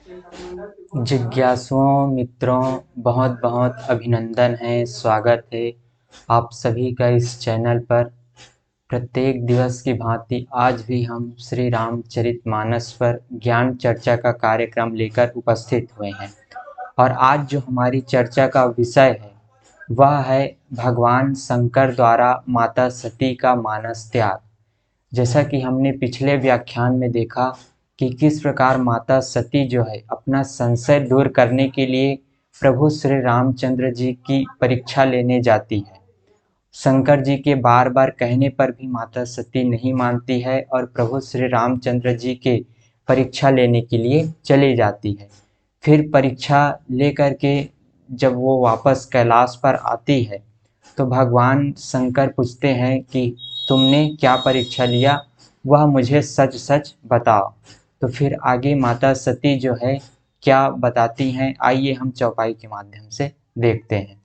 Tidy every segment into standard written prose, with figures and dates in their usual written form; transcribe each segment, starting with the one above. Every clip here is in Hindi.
जिज्ञासुओं मित्रों, बहुत बहुत अभिनंदन है, स्वागत है आप सभी का इस चैनल पर। प्रत्येक दिवस की भांति आज भी हम श्री रामचरितमानस पर ज्ञान चर्चा का कार्यक्रम लेकर उपस्थित हुए हैं। और आज जो हमारी चर्चा का विषय है वह है भगवान शंकर द्वारा माता सती का मानस त्याग। जैसा कि हमने पिछले व्याख्यान में देखा कि किस प्रकार माता सती जो है अपना संशय दूर करने के लिए प्रभु श्री रामचंद्र जी की परीक्षा लेने जाती है। शंकर जी के बार बार कहने पर भी माता सती नहीं मानती है और प्रभु श्री रामचंद्र जी के परीक्षा लेने के लिए चली जाती है। फिर परीक्षा लेकर के जब वो वापस कैलाश पर आती है तो भगवान शंकर पूछते हैं कि तुमने क्या परीक्षा लिया, वह मुझे सच सच बताओ। तो फिर आगे माता सती जो है क्या बताती हैं, आइए हम चौपाई के माध्यम से देखते हैं।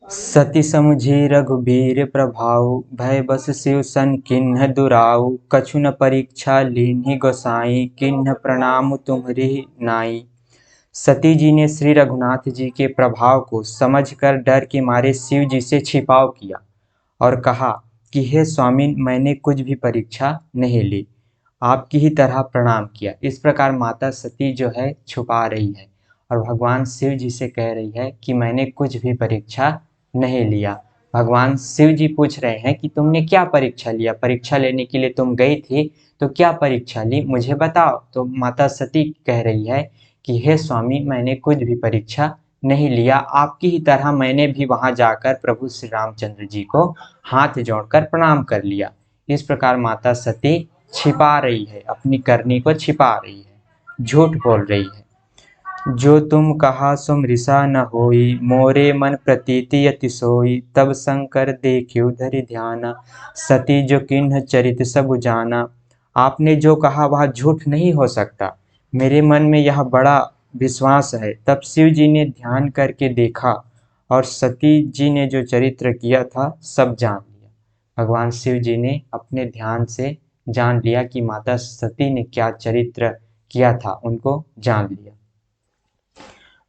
सती समुझी रघुबीर प्रभाऊ, भय बस शिव सन किन्ह दुराऊ। कछु न परीक्षा लीन्ही गोसाई, किन्ह प्रणाम तुम्हरी नाई। सती जी ने श्री रघुनाथ जी के प्रभाव को समझकर डर के मारे शिव जी से छिपाव किया और कहा कि हे स्वामी, मैंने कुछ भी परीक्षा नहीं ली, आपकी ही तरह प्रणाम किया। इस प्रकार माता सती जो है छुपा रही है और भगवान शिव जी से कह रही है कि मैंने कुछ भी परीक्षा नहीं लिया। भगवान शिव जी पूछ रहे हैं कि तुमने क्या परीक्षा लिया, परीक्षा लेने के लिए तुम गई थी तो क्या परीक्षा ली, मुझे बताओ। तो माता सती कह रही है कि हे स्वामी, मैंने कुछ भी परीक्षा नहीं लिया, आपकी ही तरह मैंने भी वहां जाकर प्रभु श्री रामचंद्र जी को हाथ जोड़कर प्रणाम कर लिया। इस प्रकार माता सती छिपा रही है, अपनी करनी को छिपा रही है, झूठ बोल रही है। जो तुम कहा सो मृषा न होई, मोरे मन प्रतीति अति सोई। तब शंकर देखियो धरि ध्याना, सती जो किन्ह चरित सब जाना। आपने जो कहा वह झूठ नहीं हो सकता, मेरे मन में यह बड़ा विश्वास है। तब शिव जी ने ध्यान करके देखा और सती जी ने जो चरित्र किया था सब जान लिया। भगवान शिव जी ने अपने ध्यान से जान लिया कि माता सती ने क्या चरित्र किया था, उनको जान लिया।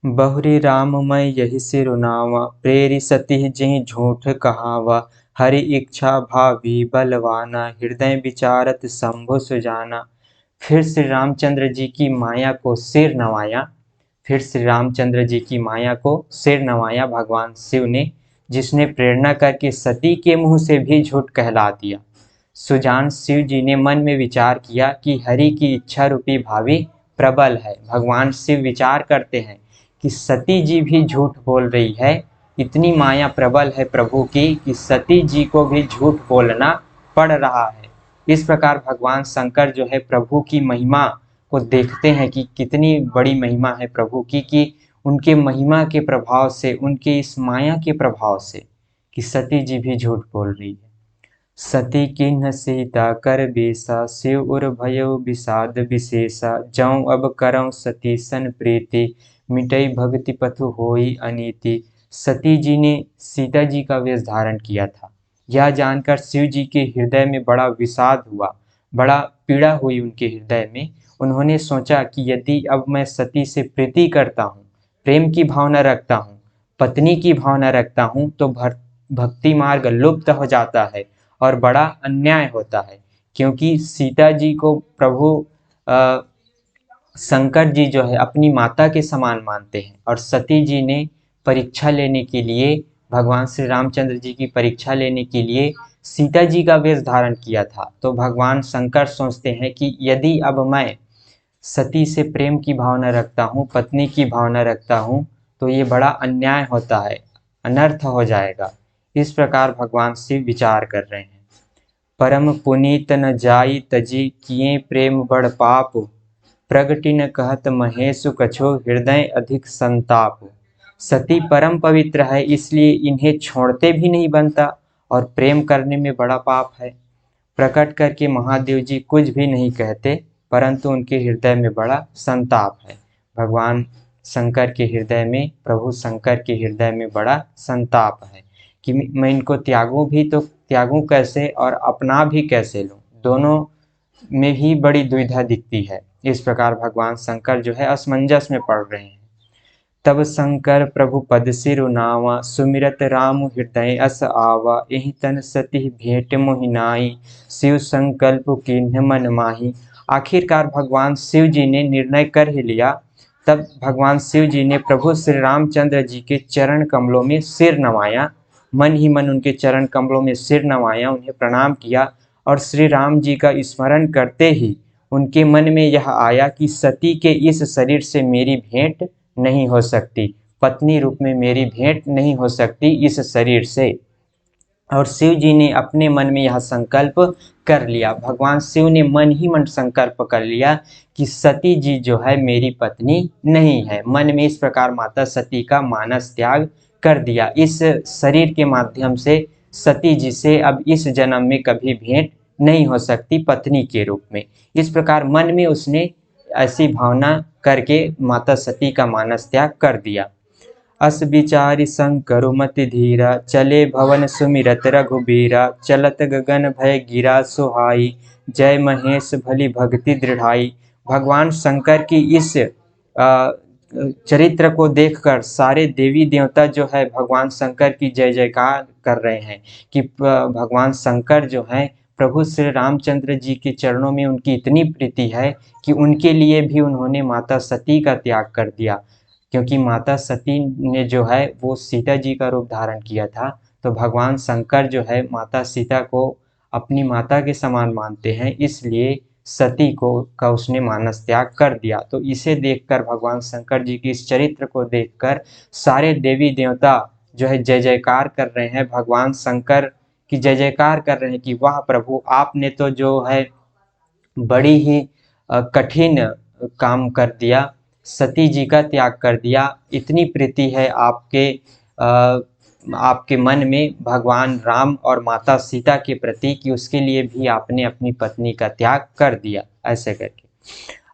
बहुरी राम मैं यही सिरुनावा, प्रेरि सती जिहि झूठ कहावा। हरि इच्छा भावी बलवाना, हृदय विचारत शंभु सुजाना। फिर श्री रामचंद्र जी की माया को सिर नवाया, फिर श्री रामचंद्र जी की माया को सिर नवाया भगवान शिव ने, जिसने प्रेरणा करके सती के मुंह से भी झूठ कहला दिया। सुजान शिव जी ने मन में विचार किया कि हरि की इच्छा रूपी भावी प्रबल है। भगवान शिव विचार करते हैं कि सती जी भी झूठ बोल रही है, इतनी माया प्रबल है प्रभु की कि सती जी को भी झूठ बोलना पड़ रहा है। इस प्रकार भगवान शंकर जो है प्रभु की महिमा को देखते हैं कि कितनी बड़ी महिमा है प्रभु की, कि उनके महिमा के प्रभाव से, उनके इस माया के प्रभाव से कि सती जी भी झूठ बोल रही है। सती किन्ह सीता कर बेसा, शिव उर भयो विषाद विशेषा। जौं अब करऊं सती सन प्रीति, मिटई भक्ति पथु होई अनीति। सती जी ने सीता जी का वेश धारण किया था। यह जानकर शिव जी के हृदय में बड़ा विषाद हुआ, बड़ा पीड़ा हुई उनके हृदय में। उन्होंने सोचा कि यदि अब मैं सती से प्रीति करता हूँ, प्रेम की भावना रखता हूँ, पत्नी की भावना रखता हूँ, तो भक्ति मार्ग लुप्त हो जाता है और बड़ा अन्याय होता है। क्योंकि सीता जी को प्रभु शंकर जी जो है अपनी माता के समान मानते हैं और सती जी ने परीक्षा लेने के लिए, भगवान श्री रामचंद्र जी की परीक्षा लेने के लिए सीता जी का वेश धारण किया था। तो भगवान शंकर सोचते हैं कि यदि अब मैं सती से प्रेम की भावना रखता हूँ, पत्नी की भावना रखता हूँ, तो ये बड़ा अन्याय होता है, अनर्थ हो जाएगा। इस प्रकार भगवान शिव विचार कर रहे हैं। परम पुनीत न जाई तजी, किए प्रेम बड़ पाप। प्रगति न कहत महेशु कछो, हृदय अधिक संताप। सती परम पवित्र है, इसलिए इन्हें छोड़ते भी नहीं बनता और प्रेम करने में बड़ा पाप है। प्रकट करके महादेव जी कुछ भी नहीं कहते, परंतु उनके हृदय में बड़ा संताप है। भगवान शंकर के हृदय में, प्रभु शंकर के हृदय में बड़ा संताप है कि मैं इनको त्यागूं भी तो त्यागूं कैसे और अपना भी कैसे लूं। दोनों में ही बड़ी दुविधा दिखती है। इस प्रकार भगवान शंकर जो है असमंजस में पड़ रहे हैं। तब शंकर प्रभु पद सिरु नावा, सुमिरत राम हृदय अस आवा, एहि तन सती भेंट मोहिनाई, शिव संकल्प कीन्ह मन माही। आखिरकार भगवान शिव जी ने निर्णय कर ही लिया। तब भगवान शिव जी ने प्रभु श्री रामचंद्र जी के चरण कमलों में सिर नवाया, मन ही मन उनके चरण कमलों में सिर नवाया, उन्हें प्रणाम किया और श्री राम जी का स्मरण करते ही उनके मन में यह आया कि सती के इस शरीर से मेरी भेंट नहीं हो सकती, पत्नी रूप में मेरी भेंट नहीं हो सकती इस शरीर से। और शिव जी ने अपने मन में यह संकल्प कर लिया, भगवान शिव ने मन ही मन संकल्प कर लिया कि सती जी जो है मेरी पत्नी नहीं है। मन में इस प्रकार माता सती का मानस त्याग कर दिया। इस शरीर के माध्यम से सती जी से अब इस जन्म में कभी भेंट नहीं हो सकती पत्नी के रूप में। इस प्रकार मन में उसने ऐसी भावना करके माता सती का मानस त्याग कर दिया। अस विचारि शंकर मति धीरा, चले भवन सुमिरत रघुबीरा, चलत गगन भय गिरा सुहाई, जय महेश भली भक्ति दृढ़ाई। भगवान शंकर की इस चरित्र को देखकर सारे देवी देवता जो है भगवान शंकर की जय जयकार कर रहे हैं कि भगवान शंकर जो हैं प्रभु श्री रामचंद्र जी के चरणों में उनकी इतनी प्रीति है कि उनके लिए भी उन्होंने माता सती का त्याग कर दिया। क्योंकि माता सती ने जो है वो सीता जी का रूप धारण किया था, तो भगवान शंकर जो है माता सीता को अपनी माता के समान मानते हैं, इसलिए सती को का उसने मानस त्याग कर दिया। तो इसे देखकर भगवान शंकर जी की इस चरित्र को देखकर सारे देवी देवता जो है जय जयकार कर रहे हैं, भगवान शंकर की जय जयकार कर रहे हैं कि वाह प्रभु, आपने तो जो है बड़ी ही कठिन काम कर दिया, सती जी का त्याग कर दिया। इतनी प्रीति है आपके मन में भगवान राम और माता सीता के प्रति कि उसके लिए भी आपने अपनी पत्नी का त्याग कर दिया। ऐसे करके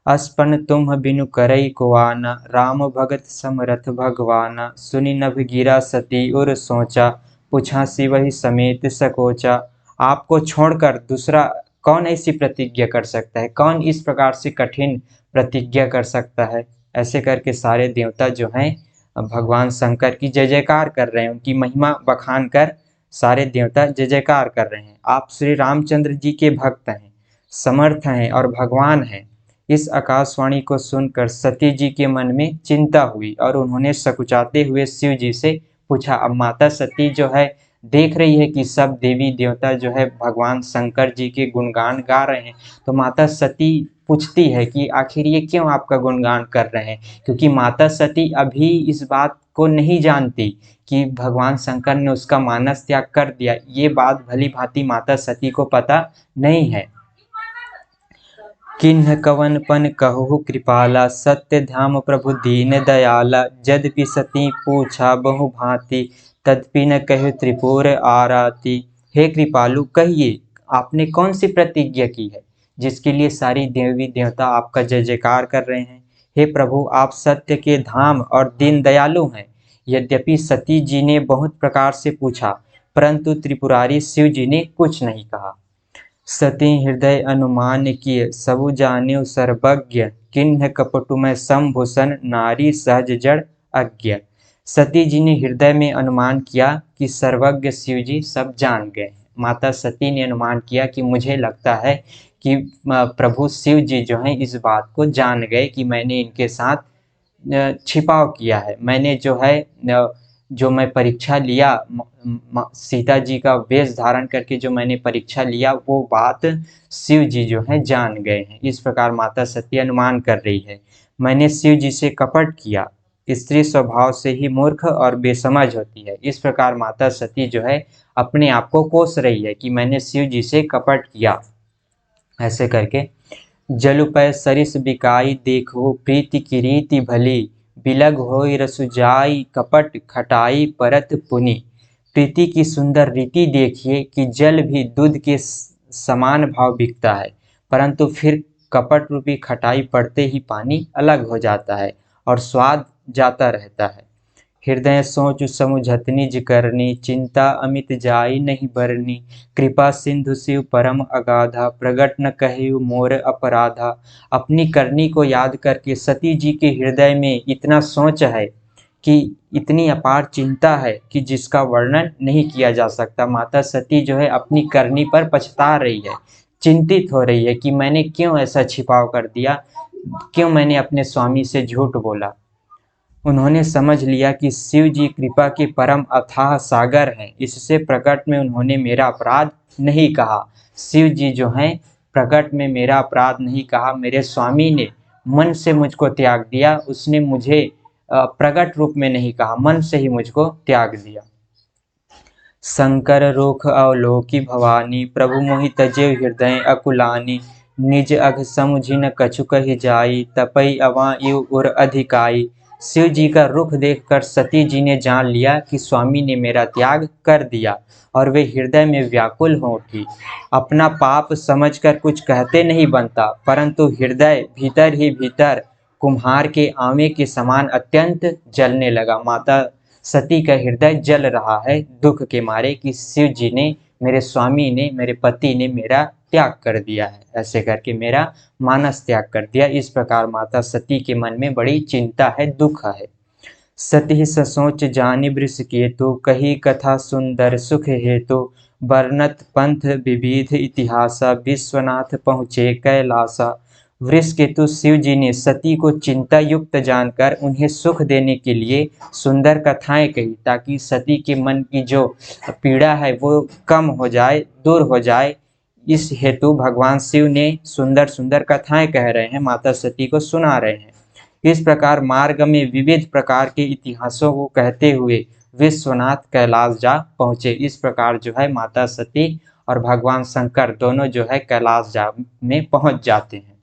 अस्पन तुम बिनु करई को आना, राम भगत समरथ भगवाना, सुनी नभ गिरा सती उर सोचा, पूछा शिवहि समेत सकोचा। आपको छोड़कर दूसरा कौन ऐसी प्रतिज्ञा कर सकता है, कौन इस प्रकार से कठिन प्रतिज्ञा कर सकता है। ऐसे करके सारे देवता जो हैं भगवान शंकर की जय जयकार कर रहे हैं, उनकी महिमा बखान कर सारे देवता जय जयकार कर रहे हैं। आप श्री रामचंद्र जी के भक्त हैं, समर्थ हैं और भगवान हैं। इस आकाशवाणी को सुनकर सती जी के मन में चिंता हुई और उन्होंने सकुचाते हुए शिव जी से पूछा। अब माता सती जो है देख रही है कि सब देवी देवता जो है भगवान शंकर जी के गुणगान गा रहे हैं, तो माता सती पूछती है कि आखिर ये क्यों आपका गुणगान कर रहे हैं, क्योंकि माता सती अभी इस बात को नहीं जानती कि भगवान शंकर ने उसका मानस त्याग कर दिया। ये बात भली भांति माता सती को पता नहीं है। किन्ह कवन पन कहु कृपाला, सत्य धाम प्रभु दीन दयाला, यद्यपि सती पूछा बहु भांति, तदपि न कहे त्रिपुर आराती। हे कृपालु, कहिए आपने कौन सी प्रतिज्ञा की है जिसके लिए सारी देवी देवता आपका जय जयकार कर रहे हैं। हे प्रभु, आप सत्य के धाम और दीन दयालु हैं। यद्यपि सती जी ने बहुत प्रकार से पूछा, परंतु त्रिपुरारी शिव जी ने कुछ नहीं कहा। सती हृदय अनुमान किए, सबु जान्यु सर्वज्ञ, किन्ह कपटुमय संभूषण, नारी सहज जड़ अज्ञ। सती जी ने हृदय में अनुमान किया कि सर्वज्ञ शिव जी सब जान गए। माता सती ने अनुमान किया कि मुझे लगता है कि प्रभु शिव जी जो हैं इस बात को जान गए कि मैंने इनके साथ छिपाव किया है। मैंने जो है जो मैं परीक्षा लिया, सीता जी का वेश धारण करके जो मैंने परीक्षा लिया, वो बात शिव जी जो है जान गए हैं। इस प्रकार माता सती अनुमान कर रही है, मैंने शिव जी से कपट किया। स्त्री स्वभाव से ही मूर्ख और बेसमझ होती है। इस प्रकार माता सती जो है अपने आप को कोस रही है कि मैंने शिव जी से कपट किया। ऐसे करके जलुपय सरिस बिकाई, देखो प्रीति की रीति भली, बिलग होई रसुजाई, कपट खटाई परत पुनि। प्रीति की सुंदर रीति देखिए कि जल भी दूध के समान भाव बिकता है, परंतु फिर कपट रूपी खटाई पड़ते ही पानी अलग हो जाता है और स्वाद जाता रहता है। हृदय सोच समुझत निज करनी, चिंता अमित जाई नहीं बरनी। कृपा सिंधु शिव परम अगाधा, प्रगट न कहियो मोर अपराधा। अपनी करनी को याद करके सती जी के हृदय में इतना सोच है कि इतनी अपार चिंता है कि जिसका वर्णन नहीं किया जा सकता। माता सती जो है अपनी करनी पर पछता रही है, चिंतित हो रही है कि मैंने क्यों ऐसा छिपाव कर दिया, क्यों मैंने अपने स्वामी से झूठ बोला। उन्होंने समझ लिया कि शिव जी कृपा के परम अथाह सागर हैं, इससे प्रकट में उन्होंने मेरा अपराध नहीं कहा। शिव जी जो हैं प्रकट में मेरा अपराध नहीं कहा, मेरे स्वामी ने मन से मुझको त्याग दिया, उसने मुझे प्रकट रूप में नहीं कहा, मन से ही मुझको त्याग दिया। शंकर रोख अवलोकी भवानी, प्रभु मोहि तजेउ हृदय अकुलानी। निज अघ समुझि न कछु कहि जाई, तपई अवां इउ उर अधिकाई। शिव जी का रुख देखकर सती जी ने जान लिया कि स्वामी ने मेरा त्याग कर दिया और वे हृदय में व्याकुल हो उठी। अपना पाप समझकर कुछ कहते नहीं बनता, परंतु हृदय भीतर ही भीतर कुम्हार के आंवे के समान अत्यंत जलने लगा। माता सती का हृदय जल रहा है दुख के मारे कि शिव जी ने, मेरे स्वामी ने, मेरे पति ने मेरा त्याग कर दिया है, ऐसे करके मेरा मानस त्याग कर दिया। इस प्रकार माता सती के मन में बड़ी चिंता है, दुख है। सती ससोच जानि वृष केतु, कही कथा सुंदर सुख हेतु। वर्णत पंथ विविध इतिहासा, विश्वनाथ पहुँचे कैलासा। वृषकेतु शिव जी ने सती को चिंता युक्त जानकर उन्हें सुख देने के लिए सुंदर कथाएं कही, ताकि सती के मन की जो पीड़ा है वो कम हो जाए, दूर हो जाए। इस हेतु भगवान शिव ने सुंदर सुंदर कथाएं कह रहे हैं, माता सती को सुना रहे हैं। इस प्रकार मार्ग में विविध प्रकार के इतिहासों को कहते हुए विश्वनाथ कैलाश जा पहुँचे। इस प्रकार जो है माता सती और भगवान शंकर दोनों जो है कैलाश जा में पहुँच जाते हैं।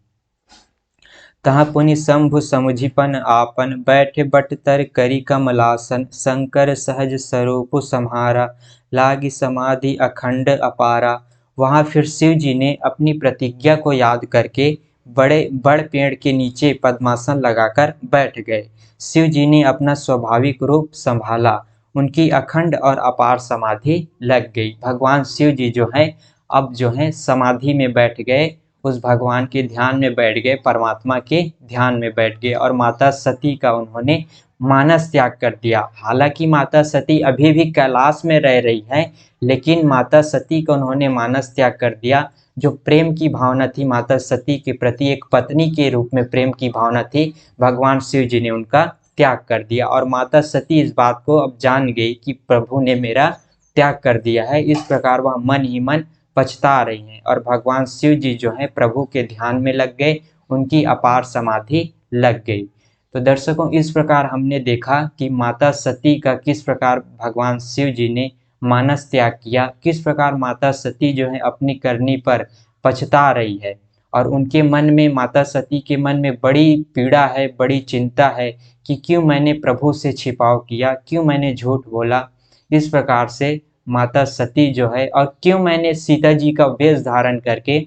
तहाँ पुनि शंभु समुझिपन आपन, बैठे बट तर करी कमलासन। शंकर सहज स्वरूप सम्हारा, लागी समाधि अखंड अपारा। वहाँ फिर शिव जी ने अपनी प्रतिज्ञा को याद करके बड़ पेड़ के नीचे पद्मासन लगाकर बैठ गए। शिव जी ने अपना स्वाभाविक रूप संभाला, उनकी अखंड और अपार समाधि लग गई। भगवान शिव जी जो हैं अब जो हैं समाधि में बैठ गए, उस भगवान के ध्यान में बैठ गए, परमात्मा के ध्यान में बैठ गए और माता सती का उन्होंने मानस त्याग कर दिया। हालांकि माता सती अभी भी कैलाश में रह रही हैं, लेकिन माता सती का उन्होंने मानस त्याग कर दिया। जो प्रेम की भावना थी माता सती के प्रति, एक पत्नी के रूप में प्रेम की भावना थी, भगवान शिव जी ने उनका त्याग कर दिया। और माता सती इस बात को अब जान गई कि प्रभु ने मेरा त्याग कर दिया है। इस प्रकार वह मन ही मन पछता रही हैं और भगवान शिव जी जो हैं प्रभु के ध्यान में लग गए, उनकी अपार समाधि लग गई। तो दर्शकों, इस प्रकार हमने देखा कि माता सती का किस प्रकार भगवान शिव जी ने मानस त्याग किया, किस प्रकार माता सती जो है अपनी करनी पर पछता रही है और उनके मन में, माता सती के मन में बड़ी पीड़ा है, बड़ी चिंता है कि क्यों मैंने प्रभु से छिपाव किया, क्यों मैंने झूठ बोला। इस प्रकार से माता सती जो है, और क्यों मैंने सीता जी का वेश धारण करके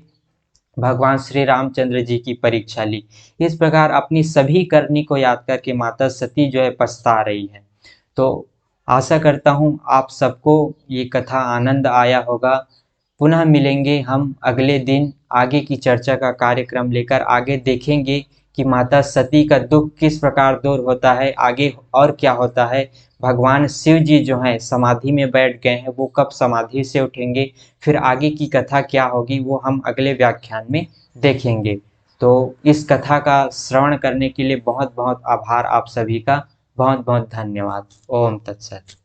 भगवान श्री रामचंद्र जी की परीक्षा ली। इस प्रकार अपनी सभी करनी को याद करके माता सती जो है पछता रही है। तो आशा करता हूँ आप सबको ये कथा आनंद आया होगा। पुनः मिलेंगे हम अगले दिन आगे की चर्चा का कार्यक्रम लेकर। आगे देखेंगे कि माता सती का दुख किस प्रकार दूर होता है, आगे और क्या होता है। भगवान शिव जी जो हैं समाधि में बैठ गए हैं, वो कब समाधि से उठेंगे, फिर आगे की कथा क्या होगी, वो हम अगले व्याख्यान में देखेंगे। तो इस कथा का श्रवण करने के लिए बहुत बहुत आभार आप सभी का। बहुत बहुत धन्यवाद। ओम तत्सत।